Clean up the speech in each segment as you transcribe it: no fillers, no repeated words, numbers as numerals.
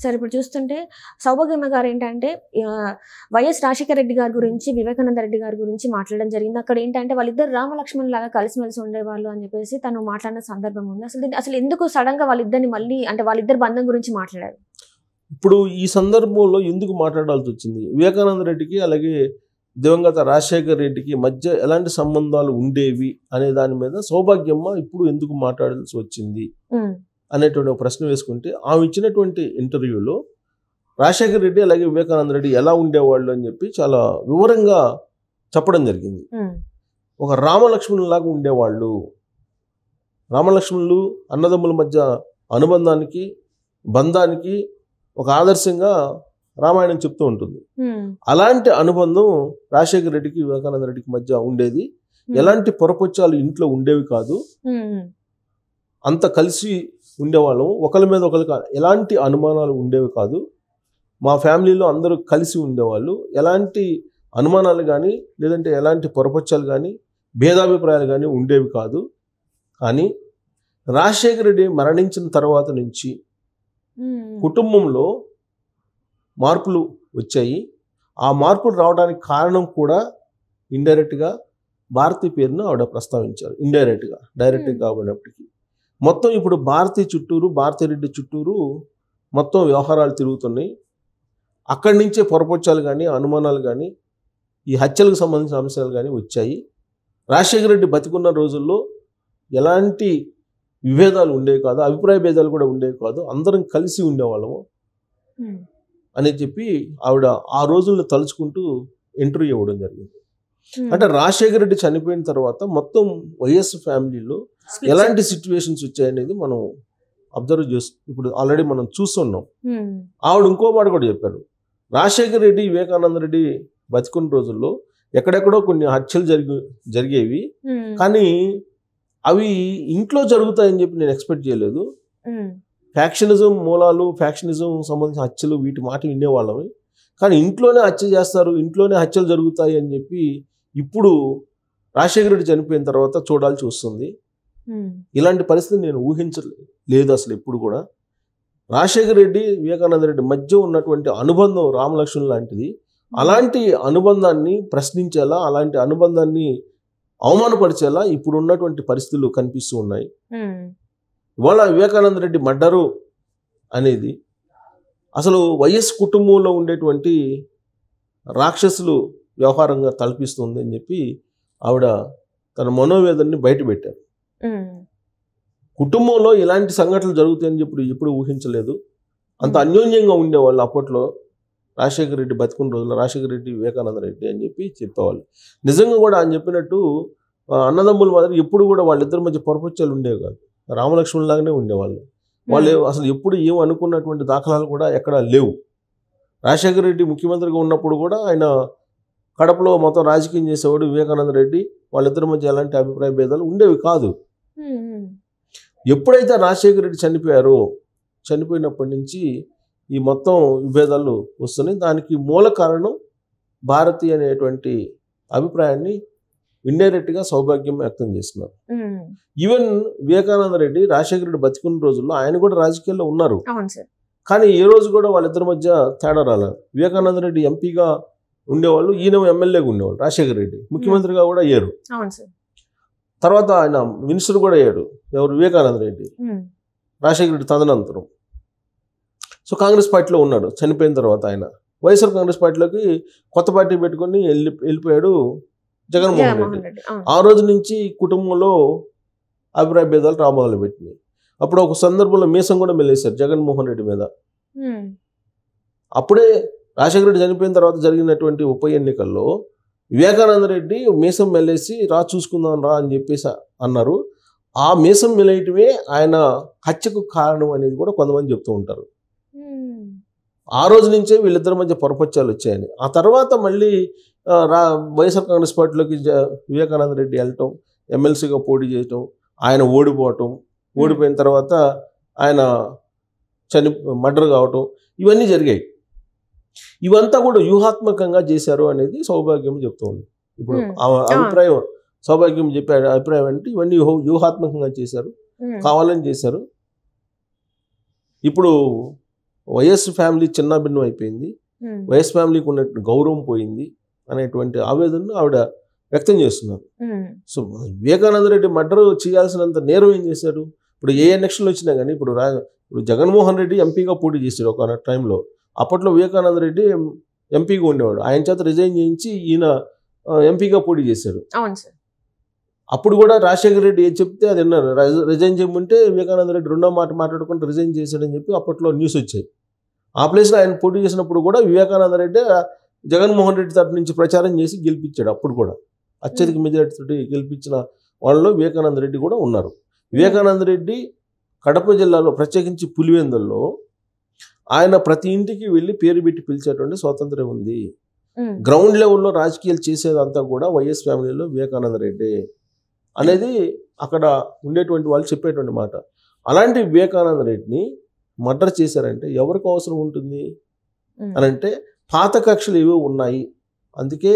సరే ఇప్పుడు చూస్తుంటే సౌభాగ్యమ్మ గారు ఏంటంటే వైఎస్ రాజశేఖర రెడ్డి గారి గురించి, వివేకానంద రెడ్డి గారి గురించి మాట్లాడడం జరిగింది. అక్కడ ఏంటంటే వాళ్ళిద్దరు రామలక్ష్మణ్ లాగా కలిసిమెలిసి ఉండేవాళ్ళు అని చెప్పేసి తను మాట్లాడిన సందర్భం ఉంది. అసలు ఎందుకు సడన్ గా వాళ్ళిద్దరిని మళ్ళీ అంటే వాళ్ళిద్దరి బంధం గురించి మాట్లాడారు? ఇప్పుడు ఈ సందర్భంలో ఎందుకు మాట్లాడాల్సి వచ్చింది? వివేకానంద రెడ్డికి అలాగే దివంగత రాజశేఖర రెడ్డికి మధ్య ఎలాంటి సంబంధాలు ఉండేవి అనే దాని మీద సౌభాగ్యమ్మ ఇప్పుడు ఎందుకు మాట్లాడాల్సి వచ్చింది అనేటువంటి ఒక ప్రశ్న వేసుకుంటే, ఆమె ఇచ్చినటువంటి ఇంటర్వ్యూలో రాజశేఖర రెడ్డి అలాగే వివేకానంద రెడ్డి ఎలా ఉండేవాళ్ళు అని చెప్పి చాలా వివరంగా చెప్పడం జరిగింది. ఒక రామలక్ష్మణులాగా ఉండేవాళ్ళు, రామలక్ష్మణులు అన్నదమ్ముల మధ్య అనుబంధానికి బంధానికి ఒక ఆదర్శంగా రామాయణం చెప్తూ ఉంటుంది. అలాంటి అనుబంధం రాజశేఖర రెడ్డికి వివేకానంద రెడ్డికి మధ్య ఉండేది. ఎలాంటి పొరపొచ్చాలు ఇంట్లో ఉండేవి కాదు, అంత కలిసి ఉండేవాళ్ళం, ఒకరి మీద ఒకరికి ఎలాంటి అనుమానాలు ఉండేవి కాదు. మా ఫ్యామిలీలో అందరూ కలిసి ఉండేవాళ్ళు, ఎలాంటి అనుమానాలు కానీ లేదంటే ఎలాంటి పొరపొచ్చాలు కానీ భేదాభిప్రాయాలు కానీ ఉండేవి కాదు. కానీ రాజశేఖర రెడ్డి మరణించిన తర్వాత నుంచి కుటుంబంలో మార్పులు వచ్చాయి. ఆ మార్పులు రావడానికి కారణం కూడా ఇండైరెక్ట్గా భారతి పేరును ఆవిడ ప్రస్తావించారు. ఇండైరెక్ట్గా, డైరెక్ట్గా కాబడినప్పటికీ మొత్తం ఇప్పుడు భారతిరెడ్డి చుట్టూరు మొత్తం వ్యవహారాలు తిరుగుతున్నాయి. అక్కడి నుంచే పొరపొచ్చాలు కానీ అనుమానాలు కానీ ఈ హత్యలకు సంబంధించిన అంశాలు కానీ వచ్చాయి. రాజశేఖర రెడ్డి బతికున్న రోజుల్లో ఎలాంటి విభేదాలు ఉండేవి కాదు, అభిప్రాయ భేదాలు కూడా ఉండేవి కాదు, అందరం కలిసి ఉండేవాళ్ళము అని చెప్పి ఆవిడ ఆ రోజులను తలుచుకుంటూ ఇంటర్వ్యూ ఇవ్వడం జరిగింది. అంటే రాజశేఖర రెడ్డి చనిపోయిన తర్వాత మొత్తం వైఎస్ ఫ్యామిలీలో ఎలాంటి సిచ్యువేషన్స్ వచ్చాయనేది మనం అబ్జర్వ్ చేస్తాం. ఇప్పుడు ఆల్రెడీ మనం చూస్తున్నాం. ఆవిడ ఇంకో మాట కూడా చెప్పారు, రాజశేఖర రెడ్డి వివేకానంద రెడ్డి బతికున్న రోజుల్లో ఎక్కడెక్కడో కొన్ని హత్యలు జరిగేవి, కానీ అవి ఇంట్లో జరుగుతాయని చెప్పి నేను ఎక్స్పెక్ట్ చేయలేదు. ఫ్యాక్షనిజం మూలాలు, ఫ్యాక్షనిజం సంబంధించిన హత్యలు వీటి మాట వినేవాళ్ళమే, కానీ ఇంట్లోనే హత్య చేస్తారు, ఇంట్లోనే హత్యలు జరుగుతాయి అని చెప్పి ఇప్పుడు రాజశేఖర రెడ్డి చనిపోయిన తర్వాత చూడాల్సి వస్తుంది. ఇలాంటి పరిస్థితి నేను ఊహించలేదు అసలు ఎప్పుడు కూడా. రాజశేఖర రెడ్డి వివేకానంద రెడ్డి మధ్య ఉన్నటువంటి అనుబంధం రామలక్ష్మణ్ లాంటిది. అలాంటి అనుబంధాన్ని ప్రశ్నించేలా, అలాంటి అనుబంధాన్ని అవమానపరిచేలా ఇప్పుడు ఉన్నటువంటి పరిస్థితులు కనిపిస్తూ ఉన్నాయి. ఇవాళ వివేకానంద రెడ్డి మర్డరు అనేది అసలు వైఎస్ కుటుంబంలో ఉండేటువంటి రాక్షసులు వ్యవహారంగా తలపిస్తుంది అని చెప్పి ఆవిడ తన మనోవేదనని బయటపెట్టారు. కుటుంబంలో ఇలాంటి సంఘటనలు జరుగుతాయని చెప్పి ఎప్పుడు ఊహించలేదు. అంత అన్యోన్యంగా ఉండేవాళ్ళు అప్పట్లో. రాజశేఖర రెడ్డి బతికున్న రోజుల్లో రాజశేఖర రెడ్డి వివేకానంద రెడ్డి అని చెప్పి చెప్పేవాళ్ళు. నిజంగా కూడా ఆయన చెప్పినట్టు అన్నదమ్ముల మాదిరి ఎప్పుడు కూడా వాళ్ళిద్దరి మధ్య పొరపొచ్చాలు ఉండేవి కాదు, రామలక్ష్మణ్ లాగానే ఉండేవాళ్ళు. వాళ్ళు అసలు ఎప్పుడు ఏం అనుకున్నటువంటి దాఖలాలు కూడా ఎక్కడా లేవు. రాజశేఖర రెడ్డి ముఖ్యమంత్రిగా ఉన్నప్పుడు కూడా ఆయన కడపలో మొత్తం రాజకీయం చేసేవాడు వివేకానంద రెడ్డి. వాళ్ళిద్దరి మధ్య ఎలాంటి అభిప్రాయ భేదాలు ఉండేవి కాదు. ఎప్పుడైతే రాజశేఖర రెడ్డి చనిపోయినప్పటి నుంచి ఈ మొత్తం విభేదాలు వస్తున్నాయి. దానికి మూల కారణం భారతి అనేటువంటి అభిప్రాయాన్ని ఇండైరెక్ట్గా సౌభాగ్యం వ్యక్తం చేస్తున్నారు. ఈవెన్ వివేకానంద రెడ్డి రాజశేఖర రెడ్డి బతికున్న రోజుల్లో ఆయన కూడా రాజకీయాల్లో ఉన్నారు, కానీ ఏ రోజు కూడా వాళ్ళిద్దరి మధ్య తేడా రాలేదు. వివేకానంద రెడ్డి ఎంపీగా ఉండేవాళ్ళు, ఈయన ఎమ్మెల్యేగా ఉండేవాళ్ళు. రాజశేఖర రెడ్డి ముఖ్యమంత్రిగా కూడా అయ్యారు. తర్వాత ఆయన మినిస్టర్ కూడా అయ్యాడు. ఎవరు? వివేకానంద రెడ్డి. రాజశేఖర రెడ్డి తదనంతరం సో కాంగ్రెస్ పార్టీలో ఉన్నాడు. చనిపోయిన తర్వాత ఆయన వైఎస్ఆర్ కాంగ్రెస్ పార్టీలోకి కొత్త పార్టీ పెట్టుకొని వెళ్ళిపోయాడు జగన్మోహన్ రెడ్డి. ఆ రోజు నుంచి కుటుంబంలో అభిప్రాయ భేదాలు రాబోలు పెట్టినాయి. అప్పుడు ఒక సందర్భంలో మీసం కూడా మెల్లేశారు జగన్మోహన్ రెడ్డి మీద. అప్పుడే రాజశేఖర రెడ్డి చనిపోయిన తర్వాత జరిగినటువంటి ఉప ఎన్నికల్లో వివేకానంద రెడ్డి మీసం మెల్లేసి చూసుకుందాం రా అని చెప్పేసి అన్నారు. ఆ మీసం మెలేయటమే ఆయన హత్యకు కారణం అనేది కూడా కొంతమంది చెప్తూ ఉంటారు. ఆ రోజు నుంచే వీళ్ళిద్దరి మధ్య పొరపచ్చాలు వచ్చాయని. ఆ తర్వాత మళ్ళీ వైఎస్ఆర్ కాంగ్రెస్ పార్టీలోకి వివేకానంద రెడ్డి వెళ్ళటం, ఎమ్మెల్సీగా పోటీ చేయటం, ఆయన ఓడిపోయిన తర్వాత ఆయన మర్డర్ కావటం, ఇవన్నీ జరిగాయి. ఇవంతా కూడా వ్యూహాత్మకంగా చేశారు అనేది సౌభాగ్యం చెప్తూ ఉంది. ఇప్పుడు అభిప్రాయం సౌభాగ్యం చెప్పే అభిప్రాయం అంటే ఇవన్నీ వ్యూహాత్మకంగా చేశారు, కావాలని చేశారు. ఇప్పుడు వైఎస్ ఫ్యామిలీ చిన్న భిన్నం అయిపోయింది, వైఎస్ ఫ్యామిలీకి ఉన్నట్టు గౌరవం పోయింది అనేటువంటి ఆవేదనను ఆవిడ వ్యక్తం చేస్తున్నారు. సో వివేకానంద రెడ్డి మర్డర్ చేయాల్సినంత నేరం ఏం చేశారు? ఇప్పుడు ఏ ఎలక్షన్లు వచ్చినా కానీ ఇప్పుడు జగన్మోహన్ రెడ్డి ఎంపీగా పోటీ చేశాడు ఒక టైంలో. అప్పట్లో వివేకానంద రెడ్డి ఎంపీగా ఉండేవాడు. ఆయన చేత రిజైన్ చేయించి ఈయన ఎంపీగా పోటీ చేశాడు. అప్పుడు కూడా రాజశేఖర రెడ్డి ఏం చెప్తే అది విన్నారు. రిజైన్ చేయమంటే వివేకానంద రెడ్డి రెండో మాట మాట్లాడుకుంటూ రిజైన్ చేశాడని చెప్పి అప్పట్లో న్యూస్ వచ్చాయి. ఆ ప్లేస్లో ఆయన పోటీ చేసినప్పుడు కూడా వివేకానంద రెడ్డి జగన్మోహన్ రెడ్డి తరఫు నుంచి ప్రచారం చేసి గెలిపించాడు. అప్పుడు కూడా అత్యధిక మెజారిటీతో గెలిపించిన వాళ్ళలో వివేకానంద రెడ్డి కూడా ఉన్నారు. వివేకానంద రెడ్డి కడప జిల్లాలో ప్రత్యేకించి పులివెందుల్లో ఆయన ప్రతి ఇంటికి వెళ్ళి పేరు పెట్టి పిలిచేటువంటి స్వాతంత్ర్యం ఉంది. గ్రౌండ్ లెవెల్లో రాజకీయాలు చేసేదంతా కూడా వైఎస్ ఫ్యామిలీలో వివేకానంద రెడ్డి అనేది అక్కడ ఉండేటువంటి వాళ్ళు చెప్పేటువంటి మాట. అలాంటి వివేకానంద రెడ్డిని మర్డర్ చేశారంటే ఎవరికి అవసరం ఉంటుంది అని అంటే పాత కక్షలు ఏవో ఉన్నాయి. అందుకే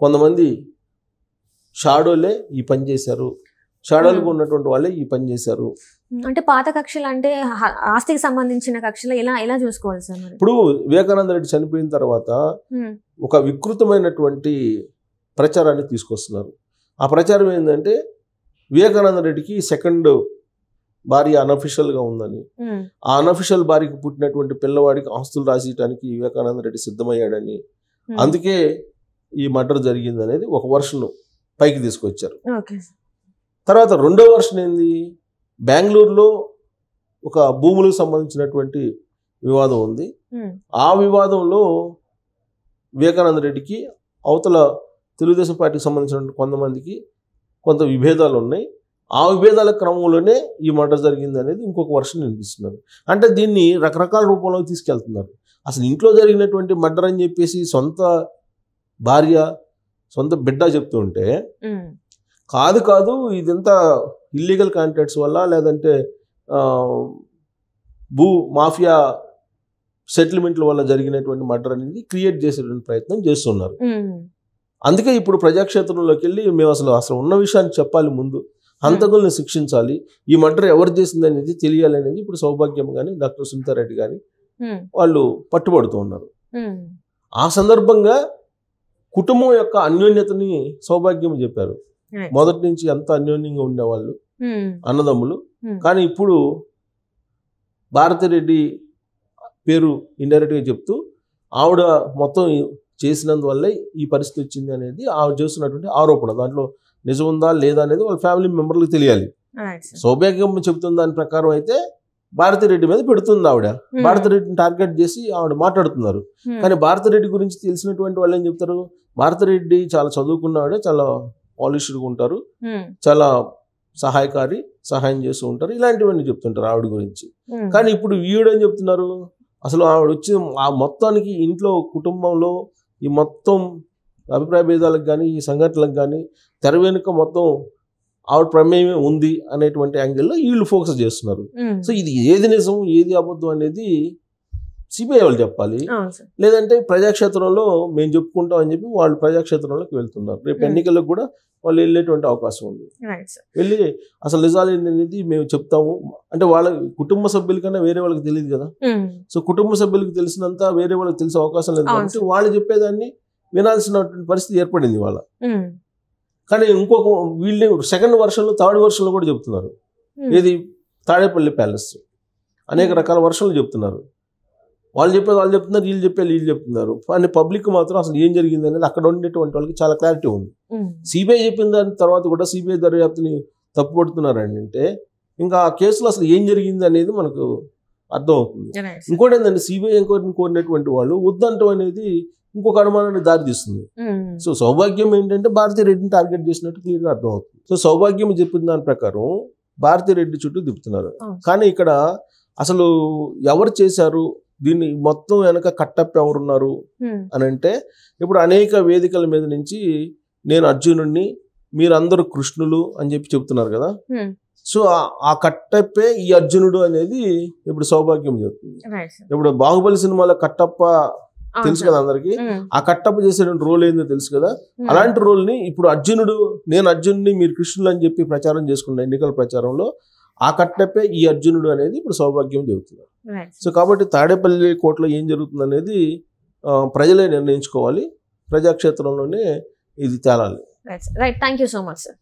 కొంతమంది షాడోలే ఈ పని చేశారు, షాడోలుగా ఉన్నటువంటి వాళ్ళే ఈ పని చేశారు. అంటే పాత కక్షలు అంటే ఆస్తికి సంబంధించిన కక్షలు ఎలా చూసుకోవాలి సార్? ఇప్పుడు వివేకానంద రెడ్డి చనిపోయిన తర్వాత ఒక వికృతమైనటువంటి ప్రచారాన్ని తీసుకొస్తున్నారు. ఆ ప్రచారం ఏంటంటే వివేకానంద రెడ్డికి సెకండ్ భార్య అనఫిషియల్గా ఉందని, ఆ అనఫిషియల్ భార్యకి పుట్టినటువంటి పిల్లవాడికి ఆస్తులు రాసేయడానికి వివేకానంద రెడ్డి సిద్ధమయ్యాడని, అందుకే ఈ మర్డర్ జరిగింది అనేది ఒక వర్షన్ పైకి తీసుకొచ్చారు. తర్వాత రెండో వర్షన్ ఏంది, బెంగళూరులో ఒక భూములకు సంబంధించినటువంటి వివాదం ఉంది. ఆ వివాదంలో వివేకానంద రెడ్డికి అవతల తెలుగుదేశం పార్టీకి సంబంధించిన కొంతమందికి కొంత విభేదాలు ఉన్నాయి. ఆ విభేదాల క్రమంలోనే ఈ మర్డర్ జరిగింది అనేది ఇంకొక వర్షన్ వినిపిస్తున్నారు. అంటే దీన్ని రకరకాల రూపంలో తీసుకెళ్తున్నారు. అసలు ఇంట్లో జరిగినటువంటి మర్డర్ అని చెప్పేసి సొంత భార్య సొంత బిడ్డ చెప్తూ ఉంటే కాదు ఇదంతా ఇల్లీగల్ కాంట్రాక్ట్స్ వల్ల లేదంటే భూ మాఫియా సెటిల్మెంట్ల వల్ల జరిగినటువంటి మర్డర్ అనేది క్రియేట్ చేసేటువంటి ప్రయత్నం చేస్తున్నారు. అందుకే ఇప్పుడు ప్రజాక్షేత్రంలోకి వెళ్ళి మేము అసలు ఉన్న విషయాన్ని చెప్పాలి, ముందు హంతకుల్ని శిక్షించాలి, ఈ మర్డర్ ఎవరు చేసింది అనేది తెలియాలి అనేది ఇప్పుడు సౌభాగ్యం కానీ డాక్టర్ సునీతారెడ్డి కానీ వాళ్ళు పట్టుబడుతూ ఉన్నారు. ఆ సందర్భంగా కుటుంబం యొక్క అన్యోన్యతని సౌభాగ్యం చెప్పారు. మొదటి నుంచి ఎంత అన్యోన్యంగా ఉండేవాళ్ళు అన్నదమ్ములు, కానీ ఇప్పుడు భారతిరెడ్డి పేరు ఇండైరెక్ట్గా చెప్తూ ఆవిడ మొత్తం చేసినందువల్లే ఈ పరిస్థితి వచ్చింది అనేది ఆవిడ చేస్తున్నటువంటి ఆరోపణ. దాంట్లో నిజం ఉందా లేదా అనేది వాళ్ళ ఫ్యామిలీ మెంబర్లకు తెలియాలి. సౌభాగ్యం చెబుతున్న దాని ప్రకారం అయితే భారతిరెడ్డి మీద పెడుతుంది ఆవిడ. భారతిరెడ్డిని టార్గెట్ చేసి ఆవిడ మాట్లాడుతున్నారు. కానీ భారతిరెడ్డి గురించి తెలిసినటువంటి వాళ్ళు ఏం చెప్తారు, భారతిరెడ్డి చాలా చదువుకున్నవాడే, చాలా పాలిష్డ్గా ఉంటారు, చాలా సహాయం చేస్తూ ఉంటారు, ఇలాంటివన్నీ చెప్తుంటారు ఆవిడ గురించి. కానీ ఇప్పుడు వీడని చెప్తున్నారు, అసలు ఆవిడ వచ్చి ఆ మొత్తానికి ఇంట్లో కుటుంబంలో ఈ మొత్తం అభిప్రాయ భేదాలకు కానీ ఈ సంఘటనలకు కానీ తెర వెనుక మొత్తం ఆవిడ ప్రమేయమే ఉంది అనేటువంటి యాంగిల్లో వీళ్ళు ఫోకస్ చేస్తున్నారు. సో ఇది ఏది నిజం ఏది అబద్ధం అనేది సిబిఐ వాళ్ళు చెప్పాలి, లేదంటే ప్రజాక్షేత్రంలో మేము చెప్పుకుంటాం అని చెప్పి వాళ్ళు ప్రజాక్షేత్రంలోకి వెళ్తున్నారు. రేపు ఎన్నికలకు కూడా వాళ్ళు వెళ్ళేటువంటి అవకాశం ఉంది. వెళ్ళి అసలు నిజాలు ఏంటనేది మేము చెప్తాము అంటే వాళ్ళ కుటుంబ సభ్యుల కన్నా వేరే వాళ్ళకి తెలియదు కదా. సో కుటుంబ సభ్యులకు తెలిసినంత వేరే వాళ్ళకి తెలిసే అవకాశం లేదు కాబట్టి వాళ్ళు చెప్పేదాన్ని వినాల్సినటువంటి పరిస్థితి ఏర్పడింది వాళ్ళ. కానీ ఇంకొక వీళ్ళు సెకండ్ వర్షన్లో థర్డ్ వర్షన్లో కూడా చెప్తున్నారు. ఏది తాడేపల్లి ప్యాలెస్ అనేక రకాల వర్షన్లు చెప్తున్నారు. వాళ్ళు చెప్పేది వాళ్ళు చెప్తున్నారు, వీళ్ళు చెప్పేది వీళ్ళు చెప్తున్నారు. కానీ పబ్లిక్ మాత్రం అసలు ఏం జరిగింది అనేది అక్కడ ఉండేటువంటి వాళ్ళకి చాలా క్లారిటీ ఉంది. సిబిఐ చెప్పిన దాని తర్వాత కూడా సిబిఐ దర్యాప్తుని తప్పుపడుతున్నారండి అంటే ఇంకా ఆ కేసులో అసలు ఏం జరిగింది అనేది మనకు అర్థమవుతుంది. ఇంకోటి ఏంటంటే సిబిఐ ఎంక్వైరీని కోరినటువంటి వాళ్ళు వద్దంటం అనేది ఇంకొక అనుమానాన్ని దారితీస్తుంది. సో సౌభాగ్యం ఏంటంటే భారతిరెడ్డిని టార్గెట్ చేసినట్టు క్లియర్గా అర్థమవుతుంది. సో సౌభాగ్యం చెప్పిన దాని ప్రకారం భారతిరెడ్డి చుట్టూ తిప్పుతున్నారు. కానీ ఇక్కడ అసలు ఎవరు చేశారు దీన్ని మొత్తం వెనక కట్టప్ప ఎవరున్నారు అని అంటే ఇప్పుడు అనేక వేదికల మీద నుంచి నేను అర్జునుడిని మీరందరూ కృష్ణులు అని చెప్పి చెప్తున్నారు కదా. సో ఆ కట్టప్పే ఈ అర్జునుడు అనేది ఇప్పుడు సౌభాగ్యం చెప్తుంది. ఇప్పుడు బాహుబలి సినిమాలో కట్టప్ప తెలుసు కదా అందరికి, ఆ కట్టప్ప చేసేటువంటి రోల్ ఏందో తెలుసు కదా. అలాంటి రోల్ ని ఇప్పుడు నేను అర్జునుడిని మీరు కృష్ణులు అని చెప్పి ప్రచారం చేసుకున్న ఎన్నికల ప్రచారంలో ఆ కట్టప్పే ఈ అర్జునుడు అనేది ఇప్పుడు సౌభాగ్యం చెబుతున్నారు. రైట్ సో కాబట్టి తాడేపల్లి కోటలో ఏం జరుగుతుంది అనేది ప్రజలే నిర్ణయించుకోవాలి. ప్రజాక్షేత్రంలోనే ఇది తేలాలి. Right thank you so much sir.